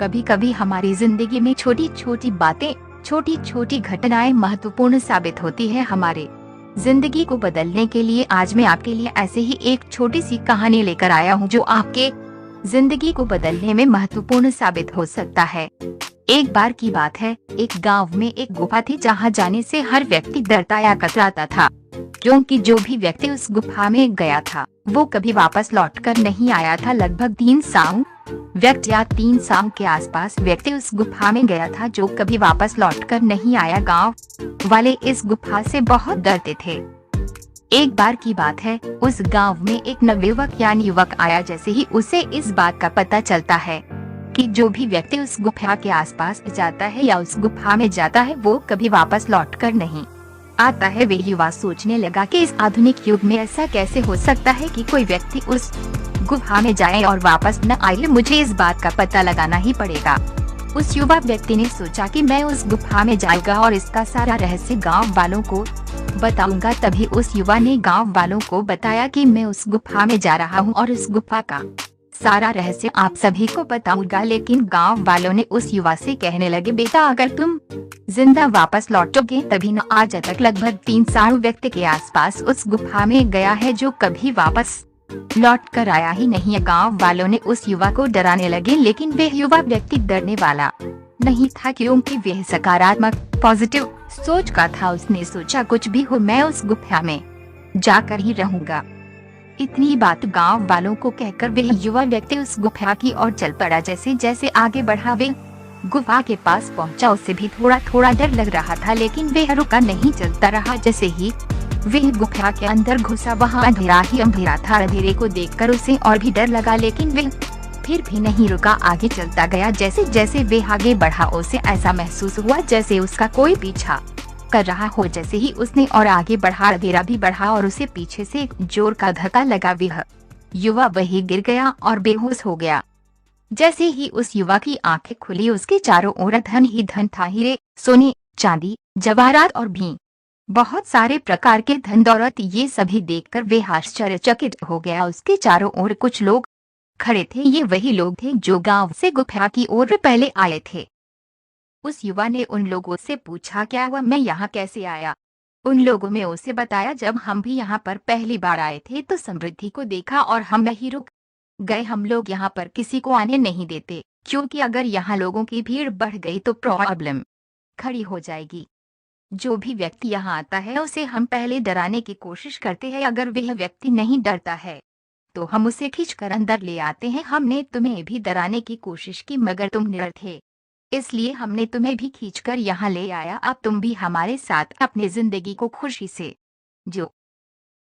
कभी कभी हमारी जिंदगी में छोटी छोटी बातें, छोटी छोटी घटनाएं महत्वपूर्ण साबित होती है हमारे जिंदगी को बदलने के लिए। आज मैं आपके लिए ऐसे ही एक छोटी सी कहानी लेकर आया हूँ जो आपके जिंदगी को बदलने में महत्वपूर्ण साबित हो सकता है। एक बार की बात है, एक गांव में एक गुफा थी जहां जाने से हर व्यक्ति डरता या कतराता था, क्योंकि जो भी व्यक्ति उस गुफा में गया था वो कभी वापस लौटकर नहीं आया था। लगभग 300 के आसपास व्यक्ति उस गुफा में गया था जो कभी वापस लौटकर नहीं आया। गांव वाले इस गुफा से बहुत डरते थे। एक बार की बात है, उस गांव में एक नवयुवक यानी युवक आया। जैसे ही उसे इस बात का पता चलता है कि जो भी व्यक्ति उस गुफा के आसपास जाता है या उस गुफा में जाता है वो कभी वापस लौटकर नहीं आता है, वे युवा सोचने लगा कि इस आधुनिक युग में ऐसा कैसे हो सकता है कि कोई व्यक्ति उस गुफा में जाए और वापस न आए। मुझे इस बात का पता लगाना ही पड़ेगा। उस युवा व्यक्ति ने सोचा कि मैं उस गुफा में जाएगा और इसका सारा रहस्य गांव वालों को बताऊंगा। तभी उस युवा ने गांव वालों को बताया कि मैं उस गुफा में जा रहा हूं और इस गुफा का सारा रहस्य आप सभी को बताऊंगा। लेकिन गांव वालों ने उस युवा से कहने लगे, बेटा अगर तुम जिंदा वापस लौटोगे तभी न। आज तक लगभग 300 व्यक्ति के आसपास उस गुफा में गया है जो कभी वापस लौट कर आया ही नहीं है। गांव वालों ने उस युवा को डराने लगे, लेकिन वह युवा व्यक्ति डरने वाला नहीं था, क्योंकि वह सकारात्मक पॉजिटिव सोच का था। उसने सोचा कुछ भी हो मैं उस गुफा में जाकर ही रहूंगा। इतनी बात गांव वालों को कहकर वह युवा व्यक्ति उस गुफा की ओर चल पड़ा। जैसे जैसे आगे बढ़ा वे गुफा के पास पहुंचा, उसे भी थोड़ा थोड़ा डर लग रहा था, लेकिन वह रुका नहीं, चलता रहा। जैसे ही वह गुफा के अंदर घुसा वहां अंधेरा ही अंधेरा था। अंधेरे को देखकर उसे और भी डर लगा, लेकिन वह फिर भी नहीं रुका, आगे चलता गया। जैसे जैसे वह आगे बढ़ा उसे ऐसा महसूस हुआ जैसे उसका कोई पीछा कर रहा हो। जैसे ही उसने और आगे बढ़ा, अंधेरा भी बढ़ा और उसे पीछे से एक जोर का धक्का लगा। वह युवा वहीं गिर गया और बेहोश हो गया। जैसे ही उस युवा की आंखें खुली, उसके चारों ओर धन ही धन था। हीरे, सोने, चांदी, जवाहरात और भी बहुत सारे प्रकार के धन दौलत। ये सभी देखकर वह आश्चर्यचकित हो गया। उसके चारों ओर कुछ लोग खड़े थे। ये वही लोग थे जो गांव से गुफा की ओर पहले आए थे। उस युवा ने उन लोगों से पूछा, क्या हुआ, मैं यहाँ कैसे आया? उन लोगों ने उसे बताया, जब हम भी यहाँ पर पहली बार आए थे तो समृद्धि को देखा और हम नहीं रुक गए। हम लोग यहाँ पर किसी को आने नहीं देते, क्योंकि अगर यहाँ लोगों की भीड़ बढ़ गई तो प्रॉब्लम खड़ी हो जाएगी। जो भी व्यक्ति यहाँ आता है उसे हम पहले डराने की कोशिश करते हैं। अगर वह व्यक्ति नहीं डरता है तो हम उसे खींचकर अंदर ले आते हैं। हमने तुम्हें भी डराने की कोशिश की मगर तुम निडर थे, इसलिए हमने तुम्हें भी खींचकर यहाँ ले आया। अब तुम भी हमारे साथ अपनी जिंदगी को खुशी से जो।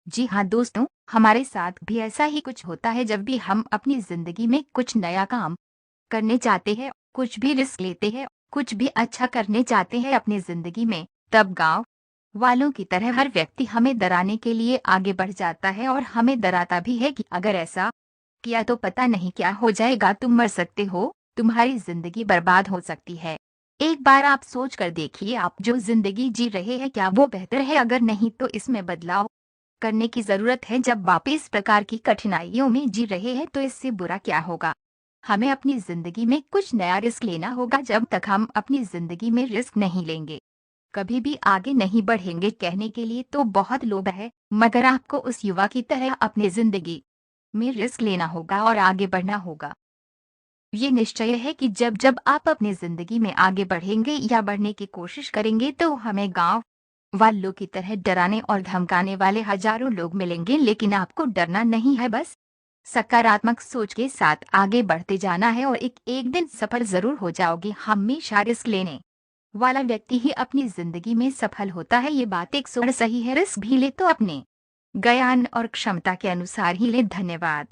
जी हाँ दोस्तों, हमारे साथ भी ऐसा ही कुछ होता है। जब भी हम अपनी जिंदगी में कुछ नया काम करने चाहते हैं, कुछ भी रिस्क लेते हैं, कुछ भी अच्छा करने चाहते हैं अपनी जिंदगी में, तब गांव वालों की तरह हर व्यक्ति हमें डराने के लिए आगे बढ़ जाता है और हमें डराता भी है कि अगर ऐसा किया तो पता नहीं क्या हो जाएगा, तुम मर सकते हो, तुम्हारी जिंदगी बर्बाद हो सकती है। एक बार आप सोच कर देखिए, आप जो जिंदगी जी रहे हैं क्या वो बेहतर है? अगर नहीं तो इसमें बदलाव करने की जरूरत है। जब आप इस प्रकार की कठिनाइयों में जी रहे हैं तो इससे बुरा क्या होगा? हमें अपनी जिंदगी में कुछ नया रिस्क लेना होगा। जब तक हम अपनी जिंदगी में रिस्क नहीं लेंगे कभी भी आगे नहीं बढ़ेंगे। कहने के लिए तो बहुत लोग हैं, मगर आपको उस युवा की तरह अपनी जिंदगी में रिस्क लेना होगा और आगे बढ़ना होगा। ये निश्चय है कि जब जब आप अपनी जिंदगी में आगे बढ़ेंगे या बढ़ने की कोशिश करेंगे तो हमें गांव वालों की तरह डराने और धमकाने वाले हजारों लोग मिलेंगे, लेकिन आपको डरना नहीं है, बस सकारात्मक सोच के साथ आगे बढ़ते जाना है और एक एक दिन सफल जरूर हो जाओगे। हमेशा रिस्क लेने वाला व्यक्ति ही अपनी जिंदगी में सफल होता है। ये बात 100% सही है। रिस्क भी ले तो अपने ज्ञान और क्षमता के अनुसार ही ले। धन्यवाद।